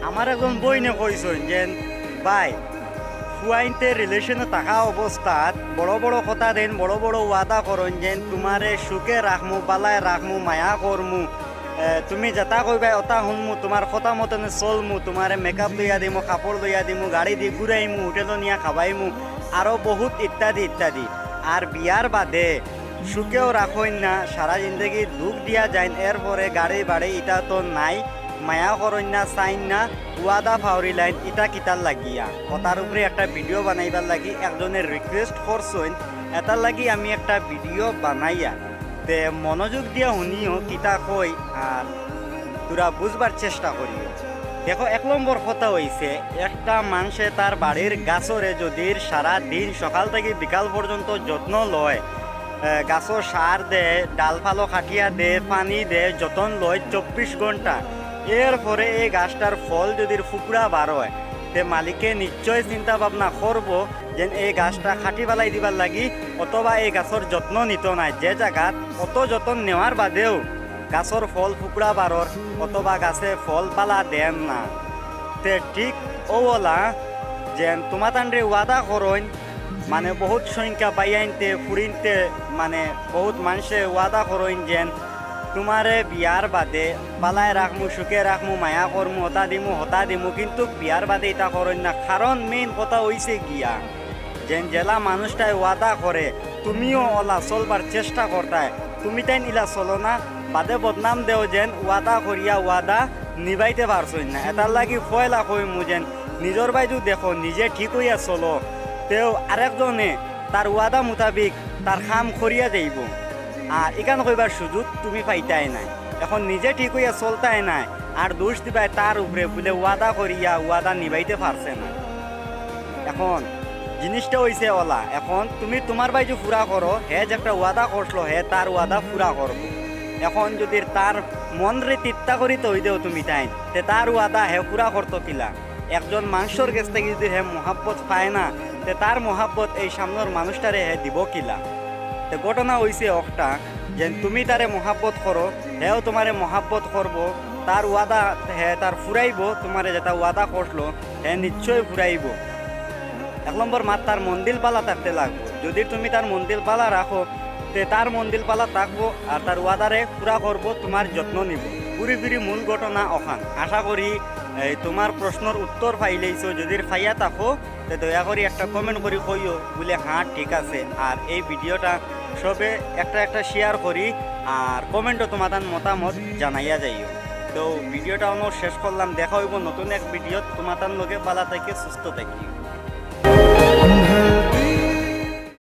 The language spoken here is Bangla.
আমার একজন বইনে কইছেন যে ভাই ফুয়াইনতে রিলেশনে থাকা অবস্থাত বড় বড় কথা দেন, বড় বড় ওয়াদা করেন যে তোমারে সুখে রাখমু, বালায় রাখমু, মায়া করমু, তুমি যেটা কইবা ওটা শুনমু, তোমার কথা মতনে চলমু, তোমারে মেকআপ লইয়া দিমু, কাপড় লইয়া দিমু, গাড়ি দি ঘুরাইমু, হোটেলও নিয়ে খাবাইমু, আরও বহুত ইত্যাদি ইত্যাদি। আর বিয়ার বাদে সুখেও রাখইন না, সারা জিন্দগি দুঃখ দিয়া যায়, এরপরে গাড়ি বাড়ি ইটা তো নাই, মায়া করইন না, চাইন না, ওয়াদা ফাউরি লাইন ইটা কিতার লাগিয়া কথার উপরে একটা ভিডিও বানাইবার লাগি একজনের রিকোয়েস্ট করছেন, এটার লাগি আমি একটা ভিডিও বানাইয়া তে মনোযোগ দিয়া শুনিও কিতা কই আর তোরা বুঝবার চেষ্টা করিও। দেখো, 1 নম্বর কথা হইছে একটা মানুষে তার বাড়ির গাছরে যদি সারা দিন সকাল থেকে বিকাল পর্যন্ত যত্ন লয়, গাছও সার দেয়, ডালফালো খাটিয়া দে, পানি দে, যত্ন লয় 24 ঘন্টা, এরপরে এই গাছটার ফল যদি ফুকরা বার হয়, তে মালিকে নিশ্চয় চিন্তা ভাবনা করব যে এই গাছটা খাটি পেলাই দিবার লাগি, অথবা এই গাছের যত্ন নিত নাই, যে জায়গাত অত যত্ন নেওয়ার বাদেও গাছের ফল ফুকরা বারর অথবা গাছে ফল পালা দেন না। তে ঠিক ওলা যেন তোমাতানরে ওয়াদা করইন, মানে বহুত সংখ্যা পাইয়াইনতে ফুরিনতে, মানে বহুত মানুষে ওয়াদা করইন যেন তোমারে বিয়ার বাদে পালায় রাখমু, সুখে রাখমু, মায়া করমু, হতা দিমু, কিন্তু বিয়ার বাদে এটা করইন না। কারণ মেইন কথা হইছে গিয়া যেন জেলা মানুষটাই ওয়াদা করে তুমিও ওলা চলবার চেষ্টা করতায়, তুমি তাই ইলা চলো না, বাদে বদনাম দেও যেন ওয়াদা করিয়া ওয়াদা নিবাইতে পারছই না। এটার লাগি ফয়লা কইমু যেন নিজের বাইজু দেখো নিজে ঠিক হইয়া চলো, তেও আরেকজনে তার ওয়াদা মোতাবিক তার কাম করিয়া যাইব, আর এখান কইবার সুযোগ তুমি পাইতাই নাই। এখন নিজে ঠিক হইয়া চলতাই নাই আর দোষ দিবাই তার উপরে বলে ওয়াদা করিয়া ওয়াদা নিবাইতে পারছে না। এখন জিনিসটা হইছে ওলা, এখন তুমি তোমার বাইজু পুরা করো, হে যে একটা ওয়াদা করলো হে তার ওয়াদা পুরা করবো। এখন যদি তার মন রে তিত্তা করিতে হইতেও তুমি তাই তে তার ওয়াদা হে পুরা করতো কিলা? একজন মানুষের কাছ থেকে যদি হে মহাব্বত পায় না, তে তার মহাব্বত এই সামনের মানুষটারে হে দিব কিলা? তে ঘটনা হইছে একটা যে তুমি তারে মহাব্বত করো, হেও তোমারে মহাব্বত করবো, তার ওয়াদা হে তার ফুরাইব, তোমারে যেটা ওয়াদা করলো হে নিশ্চয় ফুরাইব। 1 নম্বর মাত তার মন্দির পালা থাকতে লাগবো। যদি তুমি তার মন্দির পালা রাখো, তে তার মন্দির পালা থাকবো আর তার ওয়াদারে পুরা করবো, তোমার যত্ন নিব। পুরি মূল ঘটনা ওখান। আশা করি তোমার প্রশ্নের উত্তর পাইলেইছো। যদি পাইয়া থাকো তে দয়া করি একটা কমেন্ট করি কইও বলে হ্যাঁ ঠিক আছে। আর এই ভিডিওটা সবে একটা শেয়ার করি আর কমেন্টও তোমাদের মতামত জানাইয়া যাইও। তো ভিডিওটা আমরা শেষ করলাম, দেখা হইব নতুন এক ভিডিও। তোমাদের লগে পালা থেকে সুস্থ থাকি।